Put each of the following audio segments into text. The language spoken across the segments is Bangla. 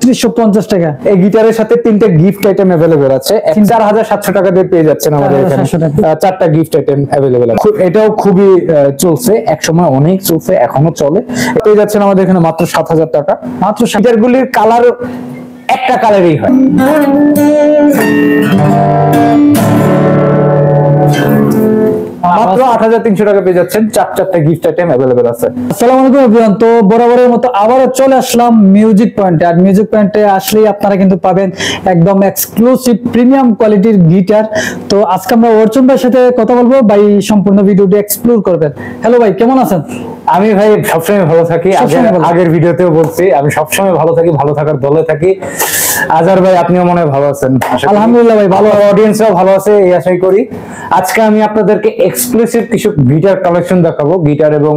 ৩৫০ টাকা। এই গিটারের সাথে 3টা গিফট আইটেম अवेलेबल আছে। ৪৭০০ টাকা দিয়ে পেয়ে যাচ্ছেন আমাদের এখানে 4টা গিফট আইটেম अवेलेबल আছে। এটাও খুবই চলছে, একসময় অনেক চলছে, এখনো চলে। পেয়ে যাচ্ছেন আমাদের এখানে মাত্র ৭০০০ টাকা। মাত্র গিটারগুলির কালার একটা কালারই হয়। মাত্র ৮৩০০ টাকা পেয়ে যাচ্ছেন, 4টা গিফট আইটেম अवेलेबल আছে। আসসালামু আলাইকুম এভরিওয়ান। তো বরাবরের মতো আবারও চলে আসলাম মিউজিক পয়েন্টে। আর মিউজিক পয়েন্টে আসলেই আপনারা কিন্তু পাবেন একদম এক্সক্লুসিভ প্রিমিয়াম কোয়ালিটির গিটার। তো আজকে আমরা অর্চন ভাইয়ের সাথে কথা বলবো, ভাই সম্পূর্ণ ভিডিওটি এক্সপ্লোর করবেন। হ্যালো ভাই, কেমন আছেন? আমি ভাই সবসময় ভালো থাকি, আগের ভিডিওতেও বলছি আমি সবসময় ভালো থাকি, ভালো থাকার দলে থাকি। আজহার ভাই আপনিও মনে হয় ভালো আছেন? আলহামদুলিল্লাহ ভাই ভালো, অডিয়েন্সরাও ভালো আছে এই আশাই করি। আজকে আমি আপনাদেরকে এক্সক্লুসিভ কিছু গিটার কালেকশন দেখাবো, গিটার এবং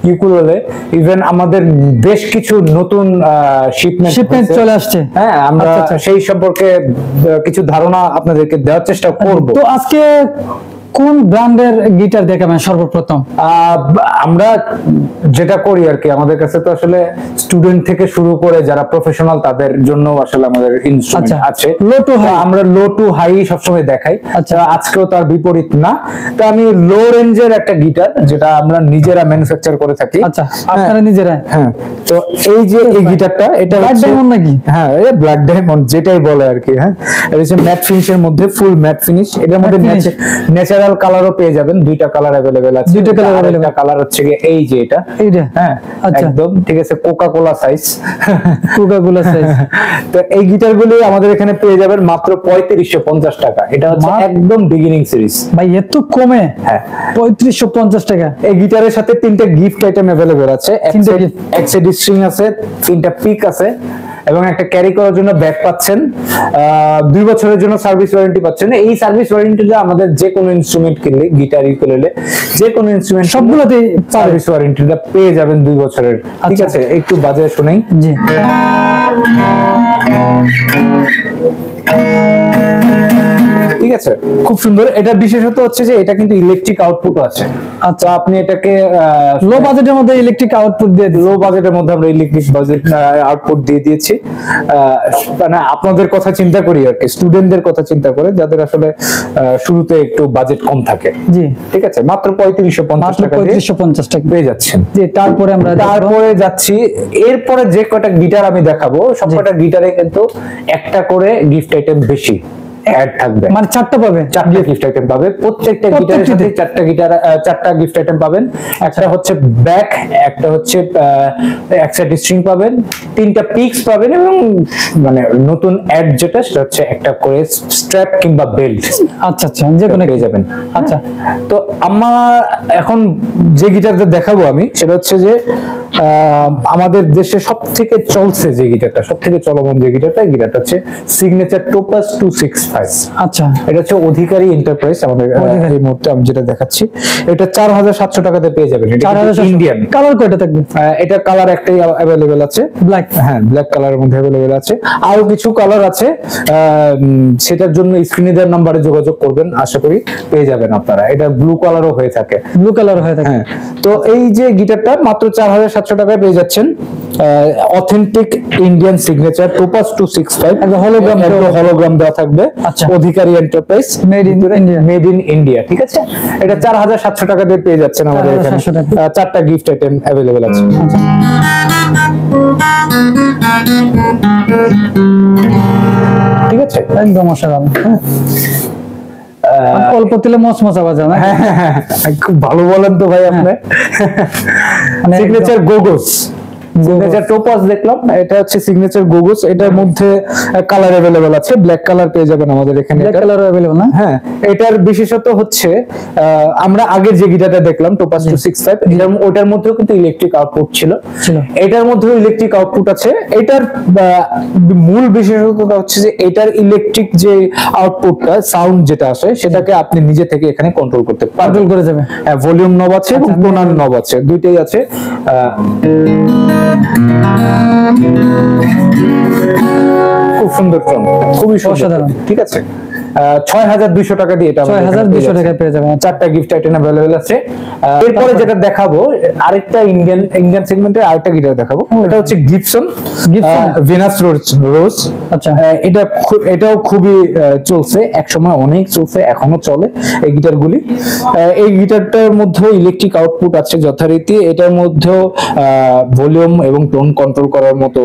ইউকুলেলে। ইভেন আমাদের বেশ কিছু নতুন শিপমেন্ট চলে আসছে। হ্যাঁ, আমরা সেই সম্পর্কে কিছু ধারণা আপনাদেরকে দেওয়ার চেষ্টা করব। তো আজকে কোন ব্র্যান্ডের গিটার দেখাবেন সর্বপ্রথম? আমরা যেটা করি আর কি, আমাদের কাছে তো আসলে স্টুডেন্ট থেকে শুরু করে যারা প্রফেশনাল তাদের জন্য আসলে আমাদের ইনস্ট্রুমেন্ট আছে। লো টু হাই, আমরা লো টু হাই সবসময় দেখাই। আচ্ছা, আজকেও তার বিপরীত না। তো আমি লো রেঞ্জের একটা গিটার যেটা আমরা নিজেরা ম্যানুফ্যাকচার করে থাকি। আচ্ছা, আপনারা নিজেরা? হ্যাঁ। তো এই যে এই গিটারটা, এটা ব্ল্যাক ডায়মন্ড নাকি? হ্যাঁ, এই ব্ল্যাক ডায়মন্ড যেটাই বলে আর কি। হ্যাঁ, এটা হচ্ছে ম্যাট ফিনিশের মধ্যে, ফুল ম্যাট ফিনিশ। এটার মধ্যে ন্যাচারাল কালারও পেয়ে যাবেন, 2টা কালার अवेलेबल আছে। 2টা কালার अवेलेबल। কালার হচ্ছে এই যে এটা। হ্যাঁ, একদম ঠিক আছে, Coca Cola size. Coca Cola size. তো এই গিটারগুলি আমাদের এখানে পেয়ে যাবেন মাত্র ৩৫৫০ টাকা। এটা হচ্ছে একদম বিগিনিং সিরিজ। ভাই এত কমে? হ্যাঁ, ৩৫৫০ টাকা। এই গিটারের সাথে 3টা গিফট আইটেম अवेलेबल আছে। এক সাইড স্ট্রিং আছে, 3টা পিক আছে এবং একটা ক্যারি করার জন্য ব্যাগ পাচ্ছেন। 2 বছরের জন্য সার্ভিস ওয়ারেন্টি পাচ্ছেন। এই সার্ভিস ওয়ারেন্টিটা আমাদের যে কোনো ইনস্ট্রুমেন্ট কিনলে, গিটার, ইউকুলেলে যে কোনো ইনস্ট্রুমেন্ট সবগুলোতেই সার্ভিস ওয়ারেন্টিটা পেয়ে যাবেন 2 বছরের। ঠিক আছে, একটু বাজায় শোনাই। জি। ঠিক আছে, খুব সুন্দর। এটা বিশেষত হচ্ছে যে এটা কিন্তু ইলেকট্রিক আউটপুট আছে। আচ্ছা, আপনি এটাকে লো বাজেটের মধ্যে ইলেকট্রিক আউটপুট দিয়ে দিই। লো বাজেটের মধ্যে আমরা ইলেকট্রিক বাজেট আউটপুট দিয়ে দিয়েছি। মানে আপনাদের কথা চিন্তা করি আর কি, স্টুডেন্টদের কথা চিন্তা করে, যাদের আসলে শুরুতে একটু বাজেট কম থাকে। জি, ঠিক আছে, মাত্র ৩৫৫০ টাকা, ৩৫৫০ টাকা পেয়ে যাচ্ছেন। জি, তারপরে যাচ্ছি। এরপরে যে কয়টা গিটার আমি দেখাবো, সবকটা গিটারে কিন্তু একটা করে গিফট আইটেম বেশি অ্যাড থাকবে। মানে 4টা পাবে, 4টা গিফট আইটেম পাবে প্রত্যেকটা গিটারের সাথে। 4টা গিফট আইটেম পাবেন। একটা হচ্ছে ব্যাক, একটা হচ্ছে এক সাইড স্ট্রিং পাবেন, 3টা পিকস পাবেন এবং মানে নতুন অ্যাড যেটা সেটা হচ্ছে একটা করে স্ট্র্যাপ কিংবা বেল্ট। আচ্ছা আচ্ছা, যে কোনো পেয়ে যাবেন। আচ্ছা, তো আমার এখন যে গিটারটা দেখাবো আমি, সেটা হচ্ছে যে আমাদের দেশে সবথেকে চলছে যে গিটারটা, সবথেকে চলমান যে গিটারটা হচ্ছে সিগনেচার টোপাস 265। আচ্ছা, এটা হচ্ছে অধিকারী এন্টারপ্রাইজ আমাদের এই মুহূর্তে আমি যেটা দেখাচ্ছি। এটা ৪৭০০ টাকাতে পেয়ে যাবেন। ইন্ডিয়ান। কালার কয়টা থাকবে? এটা কালার একটাই अवेलेबल আছে, ব্ল্যাক। হ্যাঁ, ব্ল্যাক কালারের মধ্যে अवेलेबल আছে। আরো কিছু কালার আছে, সেটার জন্য স্ক্রিনে দেওয়ার নম্বরে যোগাযোগ করবেন, আশা করি পেয়ে যাবেন আপনারা। এটা ব্লু কালারও হয়ে থাকে, ব্লু কালার হয়ে থাকে। হ্যাঁ। তো এই যে গিটারটা মাত্র ৪৭০০ টাকায় পেয়ে যাচ্ছেন। Authentic Indian signature topaz 265, hologram দেওয়া থাকবে। আচ্ছা, অধিকারী এন্টারপ্রাইজ, মেড ইন ইন্ডিয়া। ঠিক আছে, এটা ৪৭০০ টাকা দিয়ে পেয়ে যাচ্ছেন আমাদের এখানে। 4টা গিফট আইটেম अवेलेबल আছে। ঠিক আছে, একদম অসাধারণ। অল্প তেলে মচমচা বাজা না? খুব ভালো বলেন তো ভাই আপনি। সিগনেচার গোগোস, সিগনেচার টোপাস দেখলাম, এটা হচ্ছে সিগনেচার গোগোস। এটার মধ্যে কালার अवेलेबल আছে, ব্ল্যাক কালার পেয়ে যাবেন আমাদের এখানে। ব্ল্যাক কালার अवेलेबल না? হ্যাঁ, এটার বিশেষত হচ্ছে আমরা আগের যে গিটারটা দেখলাম টোপাস 265, ওটার মধ্যেও কিন্তু ইলেকট্রিক আউটপুট ছিল। এটার মধ্যেও ইলেকট্রিক আউটপুট আছে। এটার মূল বিশেষত্বটা হচ্ছে যে এটার ইলেকট্রিক যে আউটপুটটা, সাউন্ড যেটা আসে, সেটাকে আপনি নিজে থেকে এখানে কন্ট্রোল করতে পারবেন। কন্ট্রোল করে যাবে। হ্যাঁ, ভলিউম নব আছে এবং টোনার নব আছে, দুইটাই আছে। খুব সুন্দর টোন, খুবই অসাধারণ। ঠিক আছে, 6200 টাকা দিয়ে এটা 6200 টাকায় পেয়ে যাবেন। 4টা গিফট আইটেম अवेलेबल আছে। এরপরে যেটা দেখাবো আরেকটা ইন্ডিয়ান সেগমেন্টের আরেকটা গিটার দেখাবো, এটা হচ্ছে গিবসন ভেনাস রোজ। আচ্ছা, এটাও খুবই চলছে, এক সময় অনেক চলছে, এখনো চলে এই গিটারগুলি। এই গিটারটার মধ্যে ইলেকট্রিক আউটপুট আছে যথারীতি, এটার মধ্যেও ভলিউম এবং টোন কন্ট্রোল করার মতো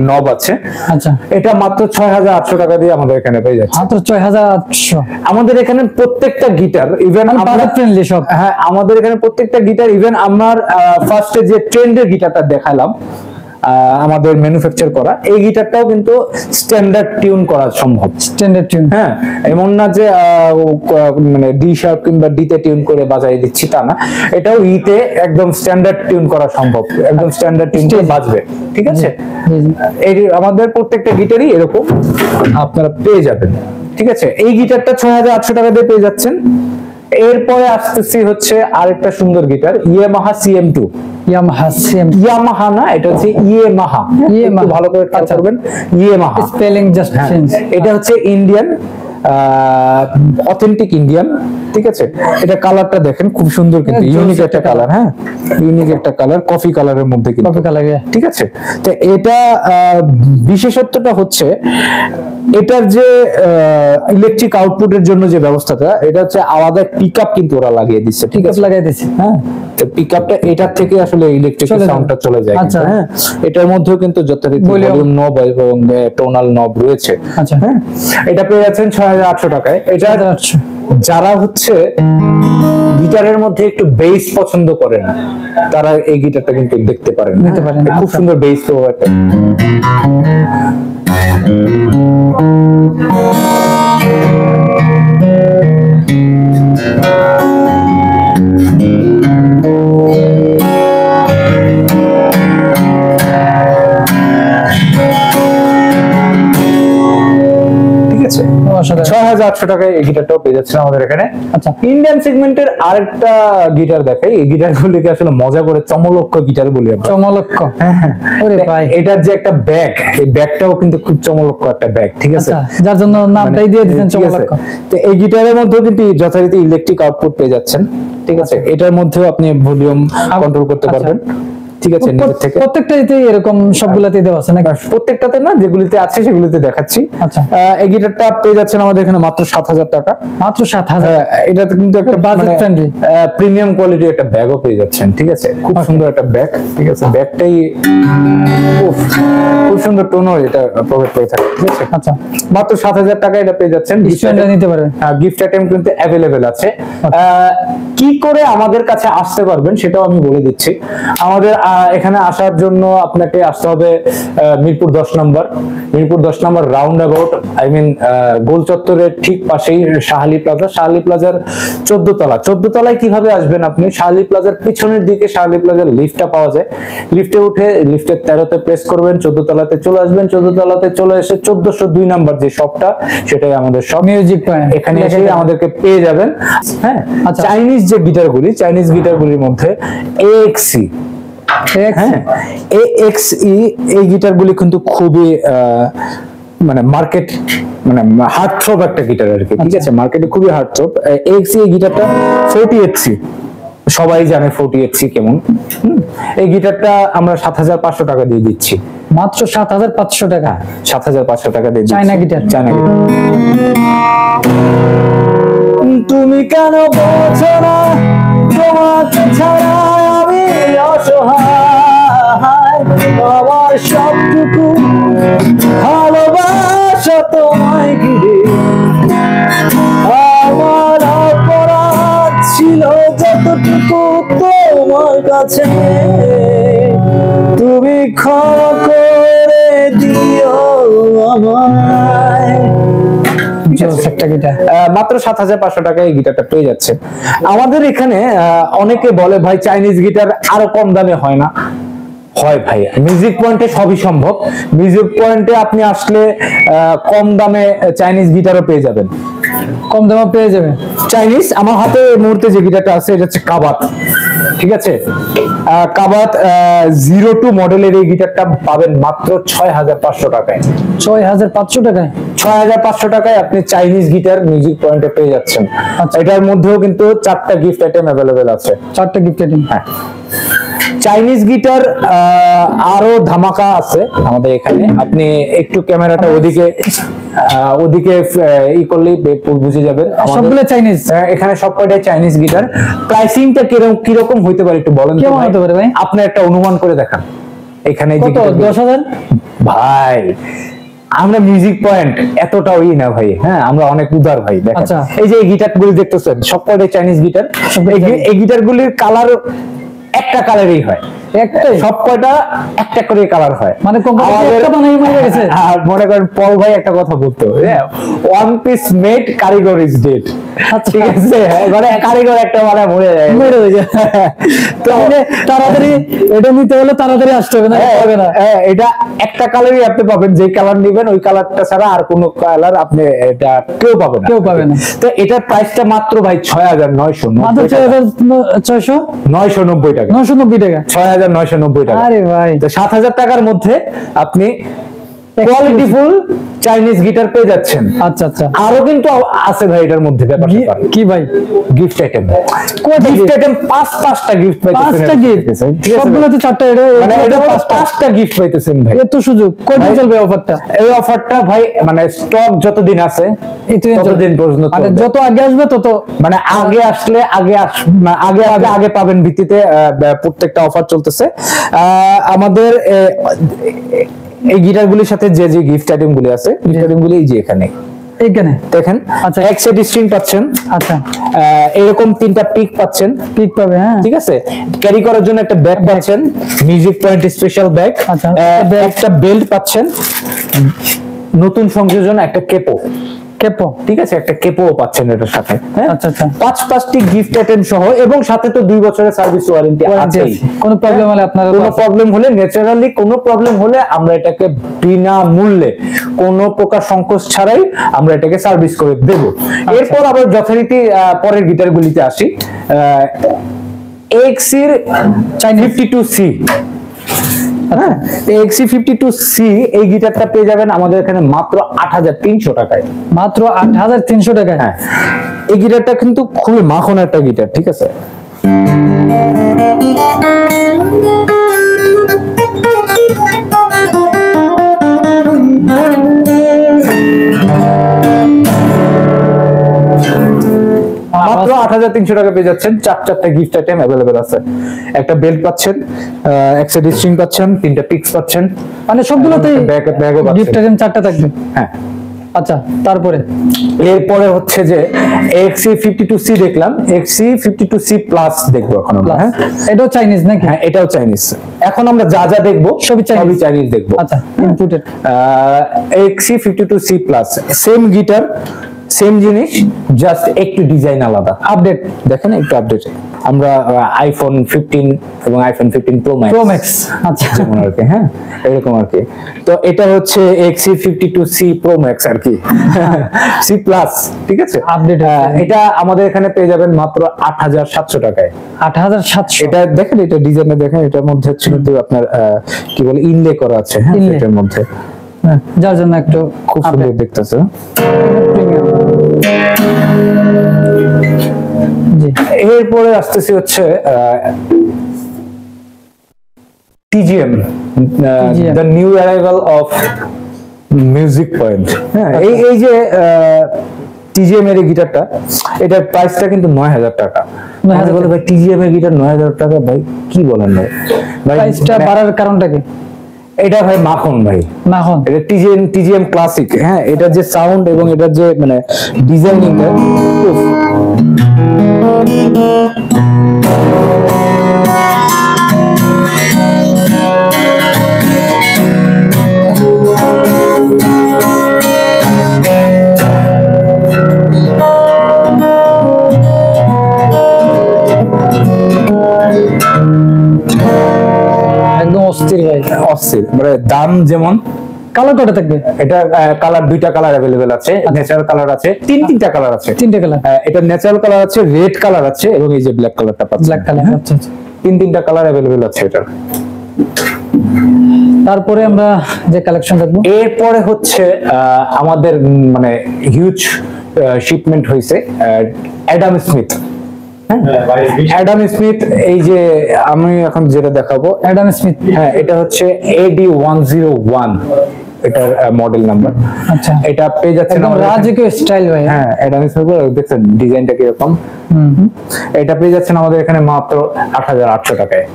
নব আছে। আচ্ছা, এটা মাত্র 6800 টাকা দিয়ে আমাদের এখানে পেয়ে যাচ্ছে। মাত্র 6800। আমাদের এখানে প্রত্যেকটা গিটার ইভেন বাজেট ফ্রেন্ডলি সব। হ্যাঁ, আমাদের এখানে প্রত্যেকটা গিটার ইভেন আমার ফার্স্টে যে ট্রেন্ডের গিটারটা দেখালাম আমাদের ম্যানুফ্যাকচার করা, এই গিটারটাও কিন্তু স্ট্যান্ডার্ড টিউন করা সম্ভব। স্ট্যান্ডার্ড টিউন, হ্যাঁ, এমন না যে মানে ডি শার্প কিংবা ডি তে টিউন করে বাজাই দিচ্ছি তা না, এটাও ইতে একদম স্ট্যান্ডার্ড টিউন করা সম্ভব, একদম স্ট্যান্ডার্ড টিউন করে বাজবে। ঠিক আছে, এই আমাদের প্রত্যেকটা গিটারই এরকম আপনারা পেয়ে যাবেন। ঠিক আছে, এই গিটারটা 6800 টাকা দিয়ে পেয়ে যাচ্ছেন। এরপরে আসতেছি হচ্ছে আরেকটা সুন্দর গিটার, ইয়ামাহা CM2। ইয়ামাহা না, এটা হচ্ছে ইয়ামাহা। একটু ভালো করে খেয়াল করবেন, ইয়ামাহা স্পেলিং জাস্ট চেঞ্জ। এটা হচ্ছে ইন্ডিয়ান, অথেন্টিক ইন্ডিয়ান। ঠিক আছে, এটা কালারটা দেখেন খুব সুন্দর, কিন্তু ইউনিক একটা কালার। হ্যাঁ, ইউনিক একটা কালার, কফি কালারের মধ্যে কিন্তু কফি কালার। ঠিক আছে, তো এটা বিশেষত্বটা হচ্ছে এটার যে ইলেকট্রিক আউটপুটের জন্য যে ব্যবস্থাটা, এটা হচ্ছে আলাদা পিকআপ কিন্তু ওরা লাগিয়ে দিচ্ছে। ঠিক আছে, লাগাই দিয়েছে। হ্যাঁ, তো পিকআপটা এটার থেকে আসলে ইলেকট্রিক সাউন্ডটা চলে যায়। আচ্ছা, হ্যাঁ, এটার মধ্যেও কিন্তু যথারীতি ভলিউম নব এবং টোনাল নব রয়েছে। আচ্ছা, হ্যাঁ, এটা পেয়ে যাচ্ছেন 6800 টাকায়। এটা যারা হচ্ছে গিটারের মধ্যে একটু বেস পছন্দ করেন, তারা এই গিটারটা কিন্তু দেখতে পারেন, খুব সুন্দর বেস। তো একটা আছে। 6800 টাকায় এই গিটারটাও পেয়ে যাচ্ছেন আমাদের এখানে। আচ্ছা, ইন্ডিয়ান সেগমেন্টের আরেকটা গিটার দেখাই। এই গিটারগুলিকে আসলে মজা করে চমলক্ষ গিটার বলি আমরা। চমলক্ষ, ওরে ভাই, এটার যে একটা ব্যাগ, এই ব্যাগটাও কিন্তু খুব চমলক্ষ একটা ব্যাগ। ঠিক আছে, যার জন্য নামটাই দিয়ে দিয়েছেন চমলক্ষ। তো এই গিটারের মধ্যেও কিন্তু যথারীতি ইলেকট্রিক আউটপুট পেয়ে যাচ্ছেন। ঠিক আছে, এটার মধ্যেও আপনি ভলিউম কন্ট্রোল করতে পারবেন। ঠিক আছে, নিজের থেকে প্রত্যেকটাতে এরকম সবগুলাতেই দেওয়া আছে নাকি? প্রত্যেকটাতে না, যেগুলিতে আছে সেগুলিতে দেখাচ্ছি। আচ্ছা, এই গিটারটা পেয়ে যাচ্ছেন আমাদের এখানে মাত্র 7000 টাকা। মাত্র 7000। এটা কিন্তু একটা বাজেট ফ্রেন্ডলি প্রিমিয়াম কোয়ালিটির একটা ব্যাগও পেয়ে যাচ্ছেন। ঠিক আছে, খুব সুন্দর একটা ব্যাগ। ঠিক আছে, ব্যাগটাই খুব সুন্দর টোনও এটা প্রোভাইড করে থাকে। ঠিক আছে, আচ্ছা, মাত্র 7000 টাকা এটা পেয়ে যাচ্ছেন। নিতে পারেন। গিফট আইটেম কিন্তু অ্যাভেলেবেল আছে। কি করে আমাদের কাছে আসতে পারবেন সেটাও আমি বলে দিচ্ছি। আমাদের এখানে আসার জন্য আপনাকে আসতে হবে মিরপুর 10 নম্বর। মিরপুর 10 নম্বর রাউন্ড অ্যাবাউট, আই মিন গোল চত্বরের ঠিক পাশেই শাহালি প্লাজা। শাহালি প্লাজার 14 তলা। 14 তলায় কিভাবে আসবেন আপনি? শাহালি প্লাজার পিছনের দিকে শাহালি প্লাজার লিফটটা পাওয়া যায়। লিফটে উঠে লিফটের 13তে প্রেস করবেন, 14 তলাতে চলে আসবেন। 14 তলাতে চলে এসে 1402 নাম্বার যে শপটা, সেটাই আমাদের শপ মিউজিক পয়েন্ট। এখানে এসে আমাদেরকে পেয়ে যাবেন। হ্যাঁ, চাইনিজ যে গিটারগুলি, চাইনিজ গিটারগুলির মধ্যে AXE, হ্যাঁ, AXE এই গিটারগুলি কিন্তু খুবই মানে মার্কেট, মানে হার্ড থ্রপ একটা গিটার আর কি। ঠিক আছে, মার্কেটে খুবই হার্ড থ্রপ। AXE এই গিটারটা 40XE, সবাই জানে 40XE কেমন। এই গিটারটা আমরা 7500 টাকা দিয়ে দিচ্ছি। মাত্র 7500 টাকা? 7500 টাকা দিয়ে দিচ্ছি। China guitar, China guitar. তুমি কেন বোঝো না তোমাকে ছাড়া আমি অসহায়, আমার সবটুকু ভালোবাসা তোমায় ঘিরে, আমার অপরাধ ছিল যতটুকু তোমার কাছে, তুমি ক্ষমা করে দিও আমায়। মাত্র 7500 টাকায় এই গিটারটা পেয়ে যাচ্ছে আমাদের এখানে। অনেকে বলে ভাই চাইনিজ গিটার আরো কম দামে হয় না? হয় ভাই, মিউজিক পয়েন্টে সবই সম্ভব। মিউজিক পয়েন্টে আপনি আসলে কম দামে চাইনিজ গিটারও পেয়ে যাবেন। কম দামে পেয়ে যাবেন চাইনিজ। আমার হাতে এই মুহূর্তে যে গিটারটা আছে এটা হচ্ছে কাবাত। ঠিক আছে। কাবাত 02 মডেলের এই গিটারটা পাবেন মাত্র 6500 টাকায়। 6500 টাকায়? 6500 টাকায় আপনি চাইনিজ গিটার মিউজিক পয়েন্টে পেয়ে যাচ্ছেন। এটার মধ্যেও কিন্তু 4টা গিফট আইটেম अवेलेबल আছে। 4টা গিফট আইটেম? হ্যাঁ। চাইনিজ গিটার আরো ধামাকা আছে আমাদের এখানে। আপনি একটু ক্যামেরাটা ওদিকে ই করলেই বুঝে যাবেন। সবগুলো চাইনিজ? এখানে সবকটাই চাইনিজ গিটার। প্রাইসিংটা কিরকম হইতে পারে একটু বলেন? কেমন হতে পারে ভাই? আপনি একটা অনুমান করে দেখান। এখানে কত? 10,000? ভাই আমরা মিউজিক পয়েন্ট এতটাও না ভাই। হ্যাঁ, আমরা অনেক উদার ভাই। দেখেন এই যে গিটার গুলি দেখতেছেন সবকটাই চাইনিজ গিটার। এই গিটার গুলির কালার একটা কালারই হয়, একটাই, সব কয়টা একটা করে কালার হয়। মানে একটা বানাই মারা গেছে। আর মনে করেন পল ভাই একটা কথা বলতো, ওয়ান পিস মেড কারিগর ইজ ডেড। ঠিক আছে, মানে কারিগর একটা মানে মরে যায়। তো তাড়াতাড়ি এটা নিতে হলে তাড়াতাড়ি আসতে হবে, না হবে না। এটা একটা কালারই আপনি পাবেন, যে কালার নেবেন ওই কালারটা ছাড়া আর কোনো কালার আপনি এটা কেউ পাবেন না। তো এটার প্রাইসটা মাত্র ভাই 6990 টাকা। 990 টাকা। 990 টাকা? 6990 টাকা। আরে ভাই, তো 7000 টাকার মধ্যে আপনি কোয়ালিটিফুল চাইনিজ গিটার পেয়ে যাচ্ছেন। আচ্ছা আচ্ছা, আরো কিন্তু আছে ভাই এটার মধ্যে ব্যাপার কি ভাই? গিফট আইটেম, গিফট আইটেম 5টা গিফট পাইতেছেন। 5টা গিফট? সবগুলোতে 4টা, মানে এটা 5টা গিফট পাইতেছেন ভাই। এত সুযোগ কয়দিন চলবে অফারটা? এই অফারটা ভাই মানে স্টক যতদিন আছে ততদিন পর্যন্ত, মানে যত আগে আসবে তত, মানে আগে আসলে আগে পাবেন ভিত্তিতে প্রত্যেকটা অফার চলতেছে আমাদের। এই গিটারগুলির সাথে যে গিফট আইটেম গুলি আছে, গিফট আইটেম গুলি এই যে এখানে দেখেন। আচ্ছা, এক সেট স্ট্রিং পাচ্ছেন। আচ্ছা, এরকম 3টা পিক পাচ্ছেন। পিক পাবে, হ্যাঁ ঠিক আছে। ক্যারি করার জন্য একটা ব্যাগ পাচ্ছেন, মিউজিক পয়েন্ট স্পেশাল ব্যাগ। আচ্ছা, একটা বেল্ট পাচ্ছেন, নতুন সংযোজন একটা কেপো, ঠিক আছে, একটা কেপো পাচ্ছেন এটার সাথে। আচ্ছা আচ্ছা, 5টি গিফট আইটেম সহ, এবং সাথে তো 2 বছরের সার্ভিস ওয়ারেন্টি আছে। কোনো প্রবলেম হলে আপনারা, কোনো প্রবলেম হলে ন্যাচারালি কোনো প্রবলেম হলে আমরা এটাকে বিনা মূল্যে কোনো প্রকার সংকোচ ছাড়াই আমরা এটাকে সার্ভিস করে দেব। এরপর আবার যথারীতি পরের গিটারগুলিতে আসি। এক্সির 52C, হ্যাঁ, XC52C এই গিটারটা পেয়ে যাবেন আমাদের এখানে মাত্র 8300 টাকায়। মাত্র 8300 টাকায়? হ্যাঁ, এই গিটারটা কিন্তু খুবই মাখন একটা গিটার, ঠিক আছে। মাত্র 8300 টাকা পেয়ে যাচ্ছেন। 4টা গিফট আইটেম अवेलेबल আছে। একটা বেল্ট পাচ্ছেন, একটা স্ট্রিং পাচ্ছেন, 3টা পিক্স পাচ্ছেন, মানে সবগুলোতেই ব্যাগও পাচ্ছেন। গিফট আইটেম 4টা থাকবে। হ্যাঁ, আচ্ছা, তারপরে এরপরে হচ্ছে যে XC52C দেখলাম, XC52C প্লাস দেখবো এখন আমরা। হ্যাঁ, এটাও চাইনিজ নাকি? হ্যাঁ, এটাও চাইনিজ। এখন আমরা যা দেখবো সবই চাইনিজ দেখবো। আচ্ছা, inputted XC52C plus, same guitar, same জিনিস, জাস্ট একটু ডিজাইন আলাদা, আপডেট। দেখেন একটু আপডেট। আমরা আইফোন 15 এবং আইফোন 15 প্রো ম্যাক্স, আচ্ছা যেমন আর কি, হ্যাঁ এরকম আর কি। তো এটা হচ্ছে XC52C প্রো ম্যাক্স আর কি, সি প্লাস, ঠিক আছে, আপডেট। এটা আমাদের এখানে পেয়ে যাবেন মাত্র 8700 টাকায়। 8700? এটা দেখেন, এটা ডিজাইনটা দেখেন, এটার মধ্যে হচ্ছে কিন্তু আপনার কি বলে ইনলে করা আছে। হ্যাঁ, এটার মধ্যে, যার জন্য একটু খুব সুন্দর দেখতেছে। এরপরে আসতেছি হচ্ছে TGM, the new arrival of music point। হ্যাঁ, এই যে TGM এর গিটারটা, এটার প্রাইসটা কিন্তু 9000 টাকা। বলে ভাই TGM এর গিটার 9000 টাকা, ভাই কি বলেন ভাই? প্রাইসটা বাড়ার কারণটা কি? এটা ভাই মাখন ভাই, মাখন। এটা TGM ক্লাসিক। হ্যাঁ, এটা যে সাউন্ড এবং এটা যে মানে ডিজাইনিংটা, একদম অস্থির ভাই, অস্থির। মানে দাম যেমন, কালার কয়টা থাকবে? এটা কালার 2টা কালার अवेलेबल আছে, ন্যাচারাল কালার আছে, 3টা কালার আছে। 3টা কালার? এটা ন্যাচারাল কালার আছে, রেড কালার আছে, এবং এই যে ব্ল্যাক কালারটা পাচ্ছেন। ব্ল্যাক কালার, আচ্ছা আচ্ছা। তিনটা কালার অ্যাভেলেবেল আছে এটার। তারপরে আমরা যে কালেকশন দেখবো, এরপরে হচ্ছে আমাদের মানে হিউজ শিপমেন্ট হয়েছে অ্যাডাম স্মিথ। অ্যাডাম স্মিথ, এই যে আমি এখন যেটা দেখাবো অ্যাডাম স্মিথ, হ্যাঁ এটা হচ্ছে AD101 এটার মডেল নাম্বার। আচ্ছা, এটা পেয়ে যাচ্ছেন একদম আমাদের রাজকীয় স্টাইল ভাই। হ্যাঁ অ্যাডাম স্মিথ, দেখছেন ডিজাইনটা কিরকম। এটা পেয়ে যাচ্ছেন আমাদের এখানে মাত্র 8800 টাকায়।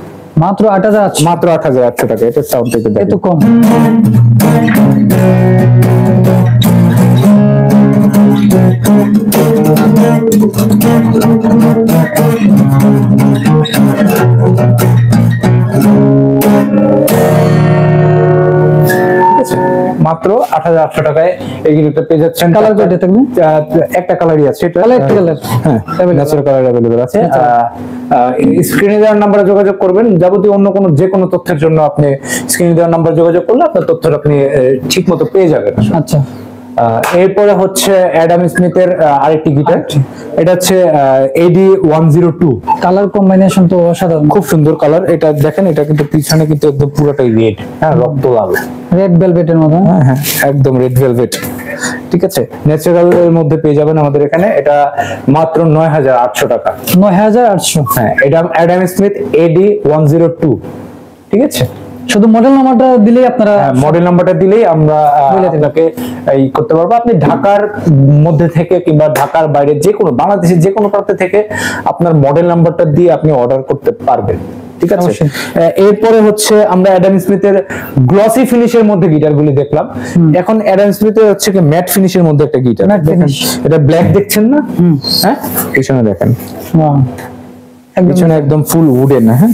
মাত্র 8800, মাত্র 8800 টাকা। এটা সাউন্ড থেকে এত কম। মাত্র 8800 টাকায় এই গিটারটা পেয়ে যাচ্ছেন। কালার কয়টা থাকবে? একটা কালারই আছে এটা। কালার, একটা কালার, হ্যাঁ ন্যাচারাল কালার अवेलेबल আছে। স্ক্রিনে দেওয়ার নম্বরে যোগাযোগ করবেন। যাবতীয় অন্য কোনো যে কোনো তথ্যের জন্য আপনি স্ক্রিনে দেওয়ার নম্বরে যোগাযোগ করলে আপনার তথ্যটা আপনি ঠিকমতো পেয়ে যাবেন। আচ্ছা, এরপরে হচ্ছে অ্যাডাম স্মিথের আরেকটি গিটার, এটা হচ্ছে AD102। কালার কম্বিনেশন তো অসাধারণ, খুব সুন্দর কালার। এটা দেখেন, এটা কিন্তু পিছনে কিন্তু একদম পুরোটাই রেড, হ্যাঁ রক্ত লাল, রেড ভেলভেটের মতো। হ্যাঁ হ্যাঁ একদম রেড ভেলভেট। ঠিক আছে, ন্যাচারাল এর মধ্যে পেয়ে যাবেন আমাদের এখানে। এটা মাত্র 9800 টাকা। 9800। হ্যাঁ এটা অ্যাডাম স্মিথ AD102। ঠিক আছে, শুধু মডেল নাম্বারটা দিলেই আপনারা, মডেল নাম্বারটা দিলেই আমরা আপনাকে এই করতে পারবো। আপনি ঢাকার মধ্যে থেকে কিংবা ঢাকার বাইরে যে কোনো, বাংলাদেশের যে কোনো প্রান্ত থেকে আপনার মডেল নাম্বারটা দিয়ে আপনি অর্ডার করতে পারবেন। ঠিক আছে, এরপরে হচ্ছে আমরা অ্যাডাম স্মিথের গ্লসি ফিনিশের মধ্যে গিটারগুলি দেখলাম। এখন অ্যাডাম স্মিথের হচ্ছে কি ম্যাট ফিনিশের মধ্যে একটা গিটার। এটা ব্ল্যাক দেখছেন না? হ্যাঁ পিছনে দেখেন, পিছনে একদম ফুল উডেন। হ্যাঁ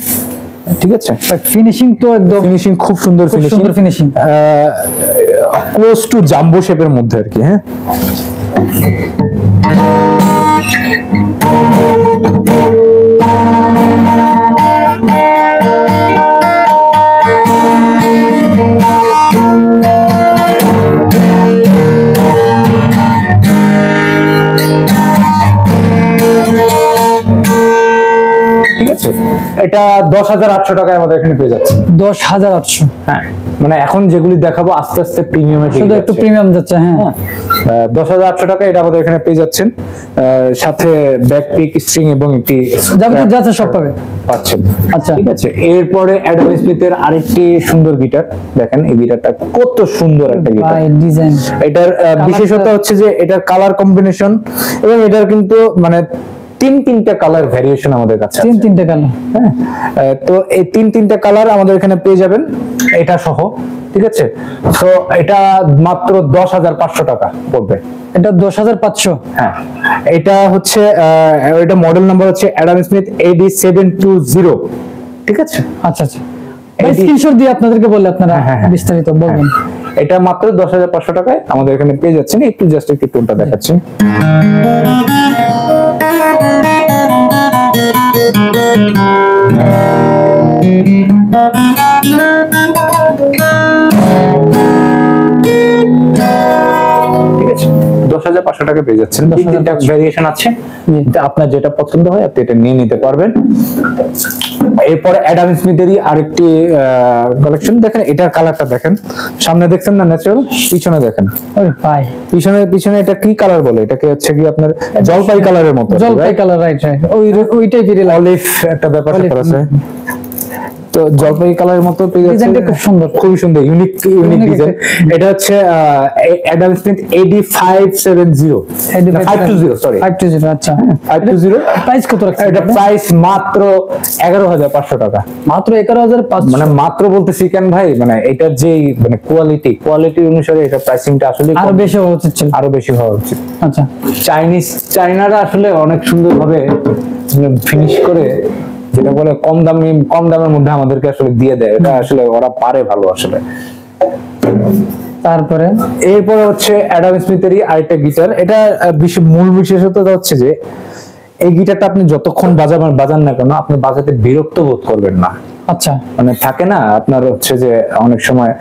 ঠিক আছে, ফিনিশিং তো একদম, ফিনিশিং খুব সুন্দর, ফিনিশিং ক্লোজ টু জাম্বো শেপের মধ্যে আর কি। হ্যাঁ এটা 10800 টাকায় আমাদের এখানে পেয়ে যাচ্ছে। 10800। হ্যাঁ মানে এখন যেগুলি দেখাবো আস্তে আস্তে প্রিমিয়ামে, শুধু একটু প্রিমিয়াম যাচ্ছে। হ্যাঁ 10800 টাকা এটা আমাদের এখানে পেয়ে যাচ্ছেন। সাথে ব্যাক পিক, স্ট্রিং এবং একটি যাবতীয় যাচ্ছে সব পাচ্ছেন। আচ্ছা, ঠিক আছে, এরপরে অ্যাডাম স্মিথের আরেকটি সুন্দর গিটার দেখেন। এই গিটারটা কত সুন্দর একটা গিটার। ডিজাইন, এটার বিশেষত হচ্ছে যে এটার কালার কম্বিনেশন, এবং এটার কিন্তু মানে তিনটা কালার ভ্যারিয়েশন আমাদের কাছে আছে। তিনটা কালার। হ্যাঁ তো এই তিনটা কালার আমাদের এখানে পেয়ে যাবেন এটা সহ। ঠিক আছে, তো এটা মাত্র 10500 টাকা পড়বে। এটা 10500। হ্যাঁ এটা হচ্ছে এটা মডেল নাম্বার হচ্ছে অ্যাডাম স্মিথ AD720। ঠিক আছে, আচ্ছা আচ্ছা, স্ক্রিনশট দিয়ে আপনাদেরকে বললে আপনারা বিস্তারিত বলবেন। এটা মাত্র 10500 টাকায় আমাদের এখানে পেয়ে যাচ্ছেন। একটু জাস্ট একটু টোনটা দেখাচ্ছি। ঠিক আছে, 10500 টাকা পেয়ে যাচ্ছেন। তিনটা ভেরিয়েশন আছে, আপনার যেটা পছন্দ হয় আপনি এটা নিয়ে নিতে পারবেন। এরপরে অ্যাডাম স্মিথেরই আরেকটি কালেকশন দেখেন। এটার কালারটা দেখেন, সামনে দেখছেন না ন্যাচারাল, পিছনে দেখেন। ভাই পিছনে এটা কি কালার বলে? এটাকে হচ্ছে কি আপনার জলপাই কালারের মতো, জলপাই কালার, রাইট রাইট, ওই টাইপের অলিভ একটা ব্যাপার আছে। তো জলপাই কালারের মতো পেয়ে যাচ্ছে। ডিজাইনটা খুব সুন্দর, খুবই সুন্দর, ইউনিক ডিজাইন। এটা হচ্ছে অ্যাডাম স্মিথ AD570 520 সরি 520। আচ্ছা 520। প্রাইস কত রাখছেন? এটা প্রাইস মাত্র 11500 টাকা। মাত্র 11500। মানে মাত্র বলতেছি কেন ভাই, মানে এটা যে মানে কোয়ালিটি অনুসারে এটা প্রাইসিংটা আসলে আরো বেশি হওয়া উচিত ছিল, আরো বেশি হওয়া উচিত। আচ্ছা, চাইনারা আসলে অনেক সুন্দরভাবে ফিনিশ করে, যেটা বলে কম দামের মধ্যে আমাদেরকে আসলে দিয়ে দেয়। এটা আসলে ওরা পারে ভালো আসলে। তারপরে এরপরে হচ্ছে অ্যাডাম স্মিথেরই আরেকটা গিটার। এটা মূল বিশেষত্বটা হচ্ছে যে এই গিটারটা আপনি যতক্ষণ বাজান না কেন আপনি বাজাতে বিরক্ত বোধ করবেন না। আচ্ছা, মানে থাকে না আপনার হচ্ছে যে অনেক সময়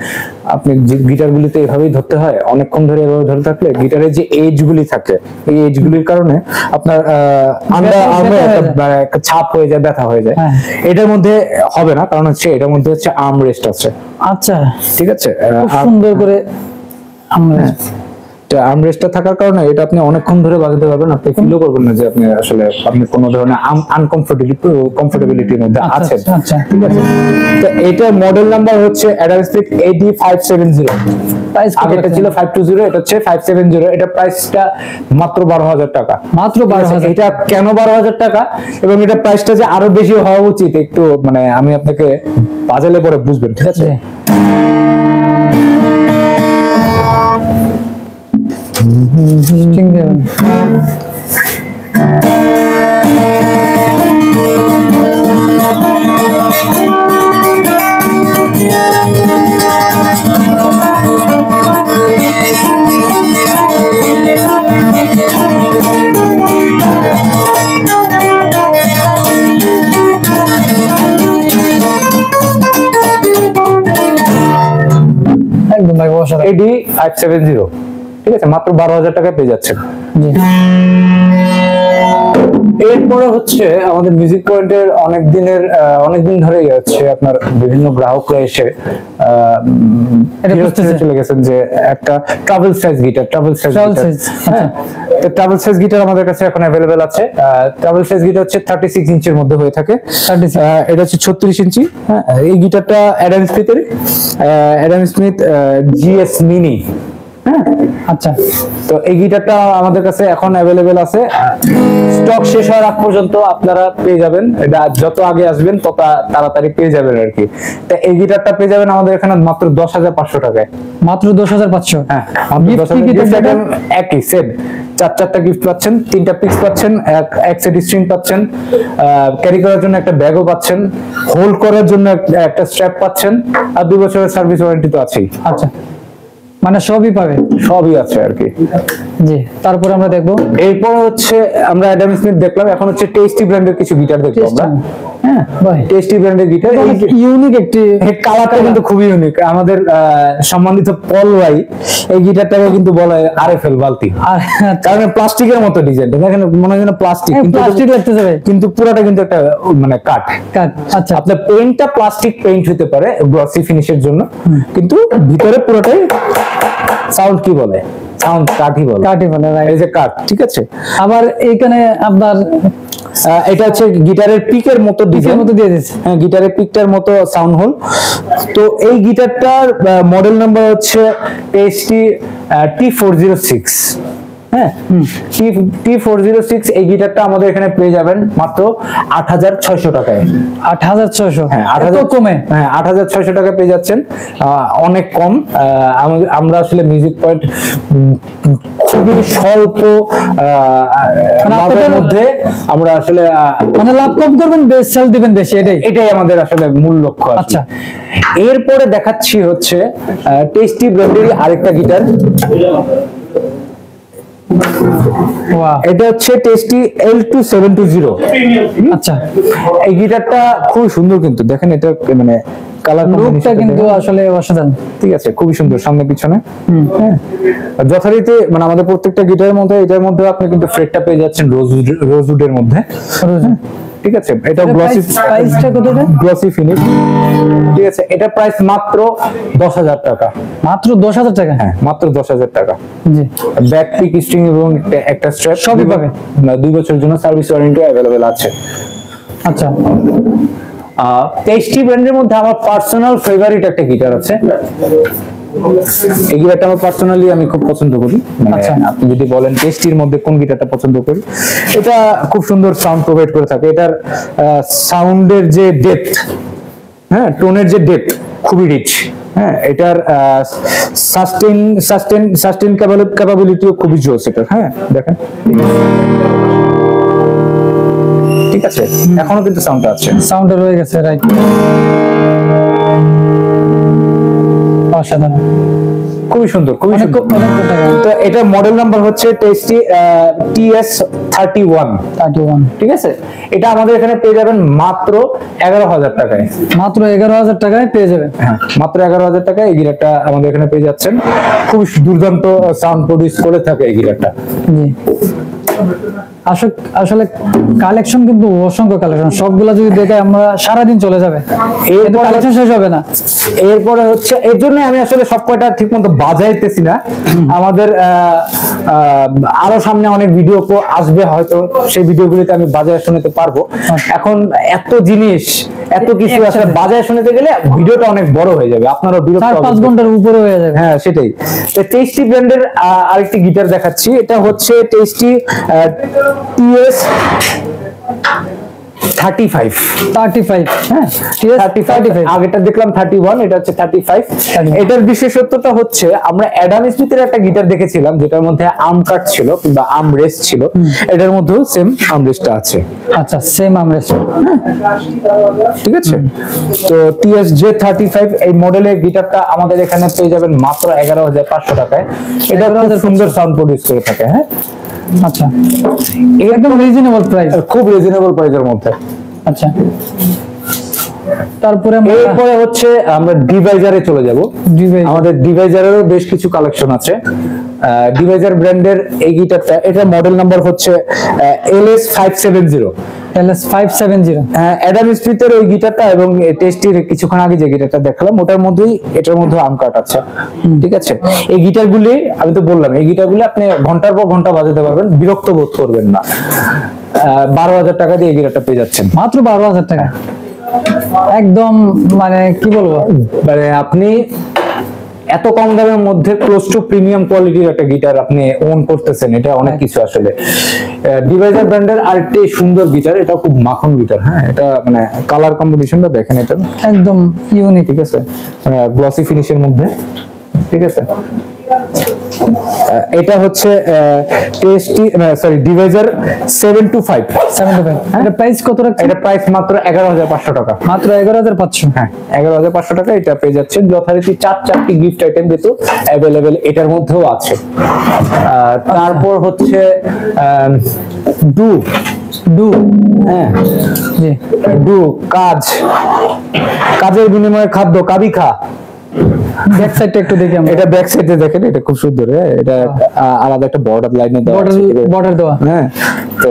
আপনি গিটার গুলিতে এভাবেই ধরতে হয়, অনেকক্ষণ ধরে এভাবে ধরে থাকলে গিটারের যে এজ গুলি থাকে এই এজ গুলির কারণে আপনার একটা ছাপ হয়ে যায়, ব্যথা হয়ে যায়। এটার মধ্যে হবে না, কারণ হচ্ছে এটার মধ্যে হচ্ছে আর্ম রেস্ট আছে। আচ্ছা, ঠিক আছে, সুন্দর করে আর্মরেস্টটা থাকার কারণে এটা আপনি অনেকক্ষণ ধরে বাজাতে পারবেন, আপনি ফিলও করবেন না যে আপনি কোনো ধরনের কমফোর্টেবিলিটির মধ্যে আছেন। ঠিক আছে, তো এটা মডেল নাম্বার হচ্ছে অ্যাডাম স্মিথ AD570, প্রাইস আগেটা ছিল 520, এটা হচ্ছে 570। এটা প্রাইসটা মাত্র 12,000 টাকা। মাত্র 12,000। এটা কেন 12,000 টাকা এবং এটা প্রাইসটা যে আরো বেশি হওয়া উচিত একটু মানে আমি আপনাকে বাজালে পরে বুঝবেন। ঠিক আছে, একদম ভাই অসাধারণ। AD570, ঠিক আছে, মাত্র 12,000 টাকায় পেয়ে যাচ্ছেন। এরপরে হচ্ছে আমাদের মিউজিক পয়েন্টের অনেকদিন ধরে হচ্ছে আপনার বিভিন্ন গ্রাহকরা এসে চলে গেছেন যে একটা travel size guitar, travel size guitar আমাদের কাছে এখন অ্যাভেলেবেল আছে। ট্রাভেল সাইজ গিটার হচ্ছে 36 ইঞ্চির মধ্যে হয়ে থাকে, এটা হচ্ছে 36 ইঞ্চি। এই গিটারটা অ্যাডাম স্মিথ GS মিনি। আচ্ছা, তো এই গিটারটা আমাদের কাছে এখন অ্যাভেলেবেল আছে, স্টক শেষ হওয়ার আগ পর্যন্ত আপনারা পেয়ে যাবেন। এটা যত আগে আসবেন তত তাড়াতাড়ি পেয়ে যাবেন আর কি। তো এই গিটারটা পেয়ে যাবেন আমাদের এখানে মাত্র 10,500 টাকায়। মাত্র 10,500? হ্যাঁ, একই সেট, 4টা গিফট পাচ্ছেন, 3টা পিক্স পাচ্ছেন, এক সেট স্ট্রিং পাচ্ছেন, ক্যারি করার জন্য একটা ব্যাগও পাচ্ছেন, হোল্ড করার জন্য একটা স্ট্র্যাপ পাচ্ছেন, আর 2 বছরের সার্ভিস ওয়ারেন্টি তো আছেই। আচ্ছা, মানে সবই পাবে, সবই আছে আর কি। জি, তারপরে আমরা দেখবো। এরপর হচ্ছে আমরা অ্যাডাম স্মিথ দেখলাম, এখন হচ্ছে টেস্টি ব্র্যান্ডের কিছু গিটার দেখবো আমরা। হ্যাঁ ভাই, টেস্টি ব্র্যান্ডের গিটার, ইউনিক একটি কালারটা কিন্তু খুবই ইউনিক। আমাদের সম্মানিত পল ভাই এই গিটারটাকে কিন্তু বলা হয় RFL বালতি, কারণ প্লাস্টিকের মতো ডিজাইন, দেখেন মনে হয় প্লাস্টিক, প্লাস্টিক লাগতেছে ভাই, কিন্তু পুরোটা কিন্তু একটা মানে কাঠ। আচ্ছা, আপনার পেইন্টটা প্লাস্টিক পেইন্ট হতে পারে গ্লসি ফিনিশের জন্য, কিন্তু ভিতরে পুরোটাই সাউন্ড কি বলে, সাউন্ড কাঠই বলে, এই যে কাঠ। ঠিক আছে, আবার এইখানে আপনার এটা হচ্ছে গিটারের পিকের মতো ডিজাইন মতো দিয়ে দিয়েছে। হ্যাঁ, গিটারের পিকটার মতো সাউন্ড হোল। তো এই গিটারটার মডেল নাম্বার হচ্ছে T406। হ্যাঁ, T406 এই গিটারটা আমাদের এখানে পেয়ে যাবেন মাত্র 8,600 টাকায়। 8,600? হ্যাঁ, 8,000 কমে। হ্যাঁ, 8,600 টাকা পেয়ে যাচ্ছেন, অনেক কম। আমরা মিউজিক পয়েন্ট খুবই স্বল্প লাভের মধ্যে আমরা লাভ কম করবেন, সেল দিবেন বেশি, এটাই আমাদের মূল লক্ষ্য। আচ্ছা, এরপরে দেখাচ্ছি হচ্ছে টেস্টি ব্র্যান্ডেরই আরেকটা গিটার। এটা হচ্ছে টেস্টি L2720। আচ্ছা, এই গিটারটা খুব সুন্দর, কিন্তু দেখেন এটা মানে কালার লুকটা কিন্তু আসলে অসাধারণ। ঠিক আছে, খুবই সুন্দর সামনে পিছনে। হ্যাঁ, যথারীতি মানে আমাদের প্রত্যেকটা গিটারের মধ্যে এটার মধ্যে আপনি কিন্তু ফ্রেটটা পেয়ে যাচ্ছেন রোজউডের মধ্যে। ঠিক আছে, এটা প্রাইসটা কত? Glossy finish. ঠিক আছে, এটা প্রাইস মাত্র 10,000 টাকা। মাত্র 10,000 টাকা? হ্যাঁ, মাত্র 10,000 টাকা। জি, ব্যাক পিক, স্ট্রিং এবং একটা স্ট্র্যাপ সবই পাবে। 2 বছরের জন্য সার্ভিস ওয়ারেন্টি अवेलेबल আছে। আচ্ছা, টেস্টি ব্র্যান্ডের মধ্যে আমার পার্সোনাল ফেভারিট একটা গিটার আছে। এই গিটারটা আমার পার্সোনালি আমি খুব পছন্দ করি। আপনি যদি বলেন টেস্টির মধ্যে কোন গিটারটা পছন্দ করি, এটা খুব সুন্দর সাউন্ড প্রোভাইড করে থাকে। এটার সাউন্ডের যে ডেপথ, হ্যাঁ, টোনের যে ডেপথ খুবই রিচ। হ্যাঁ, এটার সাস্টেন ক্যাপাবিলিটিও খুবই জোস এটা। হ্যাঁ, দেখেন, ঠিক আছে, এখনো কিন্তু সাউন্ড আছে, সাউন্ড রয়ে গেছে, রাইট, অসাধারণ। খুবই সুন্দর, খুবই অনেক সুন্দর। অনেক টাকা। তো এটা মডেল নাম্বার হচ্ছে টেস্টি TS31, 31 ঠিক আছে। এটা আমাদের এখানে পেয়ে যাবেন মাত্র 11,000 টাকায়। মাত্র 11,000 টাকায় পেয়ে যাবেন। হ্যাঁ, মাত্র 11,000 টাকায় এই গিটারটা আমাদের এখানে পেয়ে যাচ্ছেন। খুব দুর্দান্ত সাউন্ড প্রডিউস করে থাকে এই গিটারটা। জি, আসলে কালেকশন কিন্তু অসংখ্য কালেকশন, সবগুলা যদি দেখে আমরা সারাদিন চলে যাবে, এরপর কালেকশন শেষ হবে না। এরপরে হচ্ছে, এর জন্য আমি আসলে সব কয়টা ঠিক মতো বাজাইতেছি না। আমাদের আরো সামনে অনেক ভিডিও আসবে, হয়তো সেই ভিডিওগুলিতে আমি বাজায় শোনাতে পারবো। এখন এত জিনিস, এত কিছু আসলে বাজায় শোনাতে গেলে ভিডিওটা অনেক বড় হয়ে যাবে, আপনারও বিরক্ত 4-5 ঘন্টার উপরে হয়ে যাবে। হ্যাঁ, সেটাই। তো টেস্টি ব্র্যান্ডের আরেকটি গিটার দেখাচ্ছি। এটা হচ্ছে টেস্টি TS35। 35, হ্যাঁ, TS 35। আগেটা দেখলাম 31, এটা হচ্ছে 35। এটার বিশেষত্বটা হচ্ছে, আমরা অ্যাডাম স্মিথের একটা গিটার দেখেছিলাম যেটার মধ্যে আর্ম কাট ছিল কিংবা আর্ম রেস্ট ছিল, এটার মধ্যেও সেম আর্ম রেস্টটা আছে। আচ্ছা, সেম আমরেস্ট, ঠিক আছে। তো TSJ35 এই মডেলের গিটারটা আমাদের এখানে পেয়ে যাবেন মাত্র 11,500 টাকায়। এটা খুব সুন্দর সাউন্ড প্রডিউস করে থাকে। হ্যাঁ, আচ্ছা, একদম রিজনেবল প্রাইস, খুব রিজনেবল প্রাইসের মধ্যে। আচ্ছা। তারপরে এরপরে হচ্ছে আমরা ডিভাইজারে চলে যাব। আমাদের ডিভাইজারেরও বেশ কিছু কালেকশন আছে। ডিভাইজার ব্র্যান্ডের এই গিটারটা, এটা মডেল নাম্বার হচ্ছে LS570। LS570, অ্যাডাম স্মিথের ওই গিটারটা এবং টেস্টির কিছুক্ষণ আগে যে গিটারটা দেখালাম ওটার মধ্যেই, এটার মধ্যে আর্ম কাট আছে। ঠিক আছে। এই গিটারগুলি, আমি তো বললাম, এই গিটারগুলি আপনি ঘন্টার পর ঘন্টা বাজাতে পারবেন, বিরক্ত বোধ করবেন না। 12,000 টাকা দিয়ে এই গিটারটা পেয়ে যাচ্ছেন। মাত্র 12,000 টাকা, একদম মানে কি বলবো, মানে আপনি এত কম দামের মধ্যে ক্লোজ টু প্রিমিয়াম কোয়ালিটির একটা গিটার আপনি ওন করতেছেন, এটা অনেক কিছু আসলে। ডিভাইজার ব্র্যান্ডের আরেকটি সুন্দর গিটার, এটা খুব মাখন গিটার। হ্যাঁ, এটা মানে কালার কম্বিনেশনটা দেখেন, এটা একদম ইউনিক, ঠিক আছে, গ্লসি ফিনিশের মধ্যে। ঠিক আছে। এটা হচ্ছে ডিভাইজার 725। এটা প্রাইস কত রাখছেন? এটা প্রাইস মাত্র 11,500 টাকা। মাত্র 11,500। হ্যাঁ, 11,500 টাকা এটা পেয়ে যাচ্ছেন। যথারীতি 4টি গিফট আইটেম কিন্তু অ্যাভেলেবেল এটার মধ্যেও আছে। তারপর হচ্ছে ডু, হ্যাঁ, জি, ডু কাজের বিনিময়ে খাদ্য, কাবি খা। ব্যাক সাইডটা একটু দেখি আমরা। এটা ব্যাক সাইডে দেখেন, এটা খুব সুন্দর। এটা আলাদা একটা বর্ডার লাইনে দেওয়া আছে। বর্ডার দেওয়া, হ্যাঁ, তো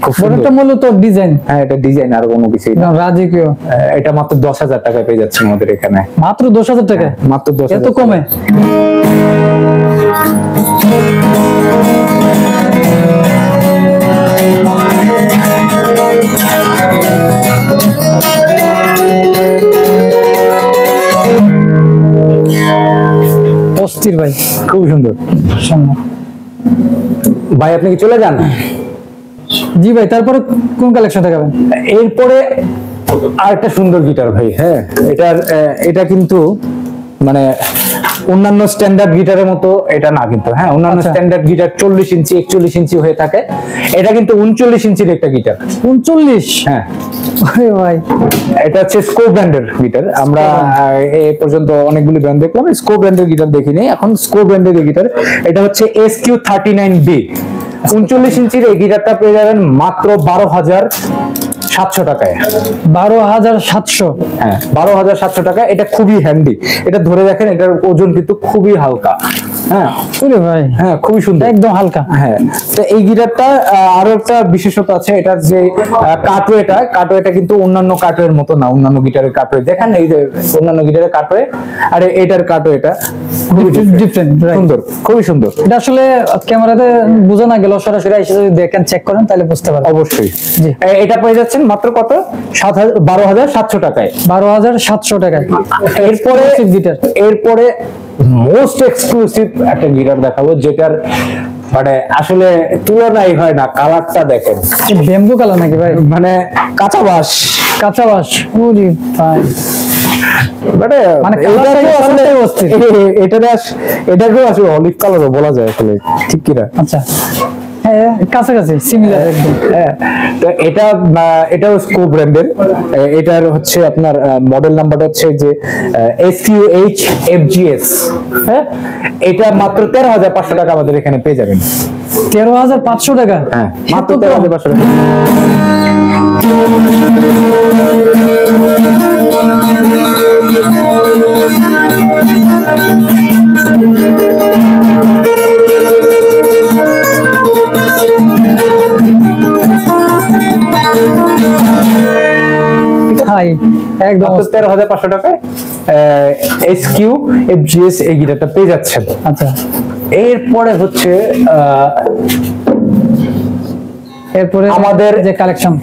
খুব সুন্দর। বর্ডারটা মূলত ডিজাইন। হ্যাঁ, এটা ডিজাইন, আর কোনো কিছুই না। রাজকীয়। এটা মাত্র 10,000 টাকায় পেয়ে যাচ্ছে আমাদের এখানে। মাত্র 10,000 টাকা, মাত্র 10,000। এত কমে? অস্থির ভাই, খুব সুন্দর। ভাই আপনি কি চলে যান? জি ভাই, তারপরে কোন কালেকশন দেখাবেন? এরপরে আরেকটা সুন্দর গিটার ভাই। হ্যাঁ, এটা কিন্তু মানে অন্যান্য স্ট্যান্ডার্ড গিটারের মতো এটা না কিন্তু। হ্যাঁ, অন্যান্য স্ট্যান্ডার্ড গিটার 40 ইঞ্চি 41 ইঞ্চি হয়ে থাকে, এটা কিন্তু 39 ইঞ্চির একটা গিটার। 39? হ্যাঁ ভাই, এটা হচ্ছে স্কো ব্র্যান্ডের গিটার। আমরা এ পর্যন্ত অনেকগুলি ব্র্যান্ড দেখলাম, স্কো ব্র্যান্ডের গিটার দেখিনি। এখন স্কো ব্র্যান্ডের গিটার, এটা হচ্ছে SQ39B। 39 ইঞ্চির এই গিটারটা পেয়ে যাবেন মাত্র 12,700 টাকায়। 12,700? হ্যাঁ, 12,700 টাকা। এটা খুবই হ্যান্ডি, এটা ধরে দেখেন, এটার ওজন কিন্তু খুবই হালকা। হ্যাঁ ভাই, হ্যাঁ, খুবই সুন্দর, একদম হালকা। হ্যাঁ। তো এই গিটারটা আরো একটা বিশেষত্ব আছে, এটার যে কাটওয়েটা কিন্তু অন্যান্য কাটওয়ের মতো না। অন্যান্য গিটারের কাটওয়ে দেখেন, এই যে অন্যান্য গিটারের কাটওয়ে আর এটার কাটওয়েটা খুবই ডিফারেন্ট, সুন্দর, খুবই সুন্দর। এটা আসলে ক্যামেরাতে বোঝা না গেল, সরাসরি এসে যদি দেখেন, চেক করেন, তাহলে বুঝতে পারবেন। অবশ্যই। এটা পেয়ে যাচ্ছেন মাত্র কত? 12,700 টাকায়। 12,700 টাকায়। এরপরে মোস্ট এক্সক্লুসিভ একটা গিটার দেখাবো, যেটার মানে আসলে তুলনাই হয় না। কালারটা দেখেন, বেম্বু কালার নাকি ভাই? মানে কাঁচা বাঁশ। ওরে ভাই, মানে এটাকেও আসলে অলিভ কালারও বলা যায় আসলে, ঠিক কিনা? আচ্ছা, হ্যাঁ, কাছাকাছি সিমিলার একদম। হ্যাঁ, তো এটাও স্কো ব্র্যান্ডের। এটার হচ্ছে আপনার মডেল নাম্বারটা হচ্ছে যে SQH FGS। হ্যাঁ, এটা মাত্র 13,500 টাকা আমাদের এখানে পেয়ে যাবেন। 13,500 টাকা? হ্যাঁ, মাত্র 13,500 টাকা। হাই একদম 13,500 টাকায় SQ FGS এই গিটারটা পেয়ে যাচ্ছেন। আচ্ছা, এরপরে হচ্ছে এরপরে আমাদের যে কালেকশন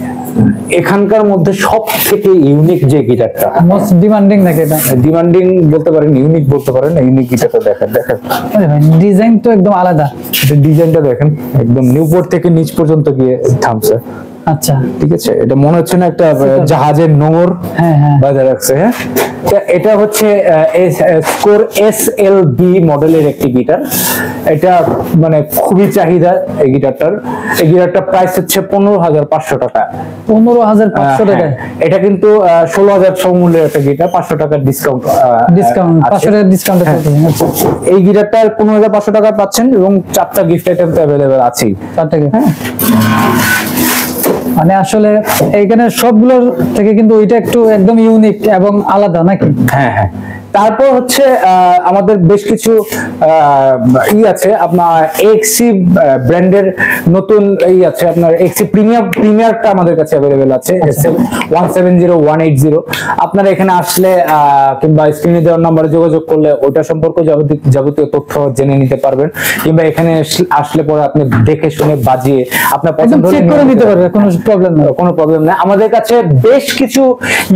এখানকার মধ্যে সব থেকে ইউনিক যে গিটারটা, মোস্ট ডিমান্ডিং নাকি এটা? ডিমান্ডিং বলতে পারেন, ইউনিক বলতে পারেন। ইউনিক গিটারটা দেখেন, ডিজাইন তো একদম আলাদা। এটা ডিজাইনটা দেখেন, একদম নিউপোর্ট থেকে নিচ পর্যন্ত গিয়ে থামছে। আচ্ছা, ঠিক আছে, এটা মনে হচ্ছে না একটা জাহাজের নোঙর হ্যাঁ হ্যাঁ বাঁধা রাখছে। হ্যাঁ, এটা হচ্ছে স্কোর SLB মডেলের একটি গিটার। এটা মানে খুবই চাহিদা এই গিটারটার। এই গিটারটার প্রাইস হচ্ছে 15,500 টাকা। 15,500 টাকা? এটা কিন্তু 16,600 মূল্যের একটা গিটার, 500 টাকার ডিসকাউন্ট 500 টাকা ডিসকাউন্ট। এই গিটারটার 15,500 টাকা পাচ্ছেন এবং 4টা গিফট আইটেম অ্যাভেলেবেল আছে। 4টা মানে আসলে এইখানে সবগুলোর থেকে কিন্তু ওইটা একটু একদম ইউনিক এবং আলাদা নাকি? হ্যাঁ হ্যাঁ। তারপর হচ্ছে আমাদের বেশ কিছু আছে আপনার এক্সি ব্র্যান্ডের নতুন আছে আপনার এক্সি প্রিমিয়ারটা আমাদের কাছে অ্যাভেলেবেল আছে। 170180। আপনারা এখানে আসলে কিংবা স্ক্রিনে দেওয়ার নম্বরে যোগাযোগ করলে ওটা সম্পর্কে যাবতীয় তথ্য জেনে নিতে পারবেন, কিংবা এখানে আসলে পরে আপনি দেখে শুনে বাজিয়ে আপনার পছন্দ হলে চেক করে নিতে পারবেন, কোনো প্রবলেম নেই। কোনো প্রবলেম নেই। আমাদের কাছে বেশ কিছু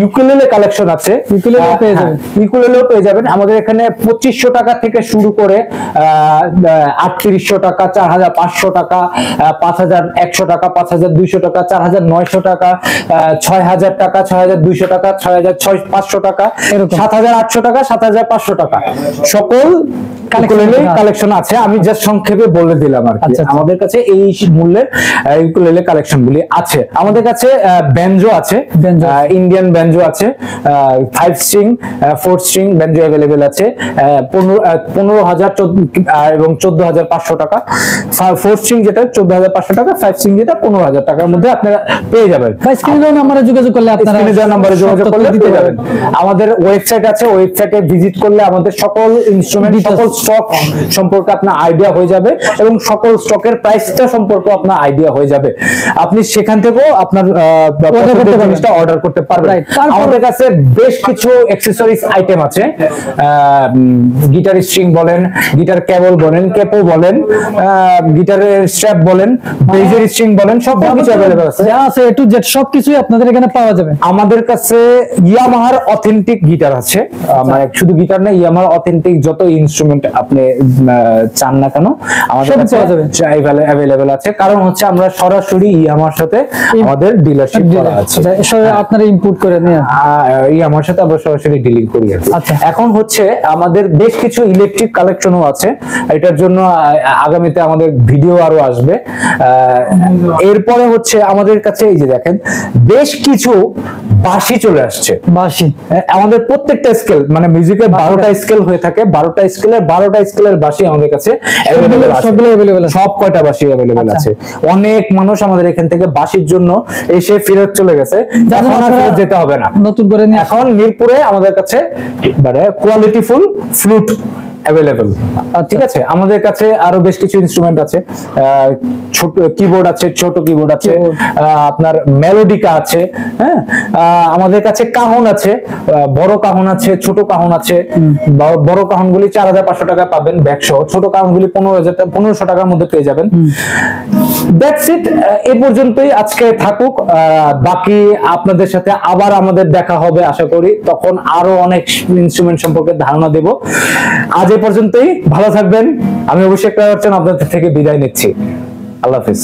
ইউকুলেলে কালেকশন আছে। ইউকুলেলে পেয়ে যাবেন, ইউকুলেলেও পেয়ে যাবেন। আমাদের এখানে 2500 টাকা থেকে শুরু করে 3800 টাকা, 4,500 টাকা, 5,100 টাকা, 5,200 টাকা, 4,900 টাকা, 6,000 টাকা, 6,200 টাকা, 6,500 টাকা, 7,800 টাকা, 7,500 টাকা সকল কালেকশন আছে। আমি জাস্ট সংক্ষেপে বলে দিলাম আর কি। আমাদের কাছে এই মূল্যের ইউকুলেলে কালেকশন গুলি আছে। আমাদের কাছে ব্যাঞ্জো আছে, ইন্ডিয়ান ব্যাঞ্জো আছে, 5 স্ট্রিং 4 স্ট্রিং ব্যাঞ্জো অ্যাভেলেবেল আছে। 15,000 এবং 14,500 টাকা। 4 স্ট্রিং যেটা 14,500 টাকা, 5 স্ট্রিং যেটা 15,000 টাকার মধ্যে আপনারা পেয়ে যাবেন। স্ক্রিনে নম্বরে যোগাযোগ করলে আপনারা পেয়ে যাবেন। আমাদের ওয়েবসাইট আছে, ওয়েবসাইটে ভিজিট করলে আমাদের সকল ইনস্ট্রুমেন্ট, সকল স্টক সম্পর্কে আপনার আইডিয়া হয়ে যাবে এবং সকল স্টকের প্রাইসটা সম্পর্কে আপনার আইডিয়া হয়ে যাবে। আপনি সেখান থেকেও আপনার জিনিসটা অর্ডার করতে পারবেন। আমাদের কাছে বেশ কিছু অ্যাকসেসরিজ আইটেম আছে। গিটার স্ট্রিং বলেন, গিটার কেবল বলেন, কেপো বলেন, গিটারের স্ট্র্যাপ বলেন, বেজের স্ট্রিং বলেন, সব কিছু अवेलेबल আছে। যা আছে এ টু জেড সবকিছুই আপনাদের এখানে পাওয়া যাবে। আমাদের কাছে ইয়ামাহার অথেন্টিক গিটার আছে। মানে শুধু গিটার না, ইয়ামাহার অথেন্টিক যত ইনস্ট্রুমেন্ট আপনি চান না কেন আমাদের কাছে अवेलेबल আছে। কারণ হচ্ছে আমরা সরাসরি ইয়ামাহার সাথে আমাদের ডিলারশিপ করা আছে। আপনারা ইম্পোর্ট করে নিয়ে ইয়ামাহার সাথে আমরা সরাসরি ডিলিং করি। আচ্ছা, এখন হচ্ছে আমাদের বেশ কিছু ইলেকট্রিক কালেকশনও আছে। এটার জন্য আগামীতে আমাদের ভিডিও আরো আসবে। এরপরে হচ্ছে আমাদের কাছে এই যে দেখেন বেশ কিছু বাঁশি চলে আসছে। বাঁশি আমাদের প্রত্যেকটা স্কেল মানে মিউজিকের 12টা স্কেল হয়ে থাকে, 12টা স্কেলের বাঁশি আমাদের কাছে অ্যাভেলেবল আছে। সব কয়টা বাঁশি অ্যাভেলেবল আছে। অনেক মানুষ আমাদের এখান থেকে বাঁশির জন্য এসে ফেরত চলে গেছে, এখন আর ফেরত যেতে হবে না। নতুন করে এখন মিরপুরে আমাদের কাছে মানে কোয়ালিটিফুল ফ্লুট অ্যাভেলেবল। ঠিক আছে, আমাদের কাছে আরো বেশ কিছু ইনস্ট্রুমেন্ট আছে। ছোট কিবোর্ড আছে, ছোট কিবোর্ড আছে, আপনার মেলোডিকা আছে। হ্যাঁ, আমাদের কাছে কাহন আছে, বড় কাহন আছে, ছোট কাহন আছে। বড় কাহনগুলি 4,500 টাকা পাবেন ব্যাগসহ, ছোট কাহনগুলি 15,000 টাকার মধ্যে পেয়ে যাবেন। That's it. এ পর্যন্তই আজকে থাকুক। বাকি আপনাদের সাথে আবার আমাদের দেখা হবে আশা করি, তখন আরো অনেক ইনস্ট্রুমেন্ট সম্পর্কে ধারণা দেব। আজ এ পর্যন্তই, ভালো থাকবেন। আমি অবশ্যই আপনাদের থেকে বিদায় নিচ্ছি। আল্লাহ হাফেজ।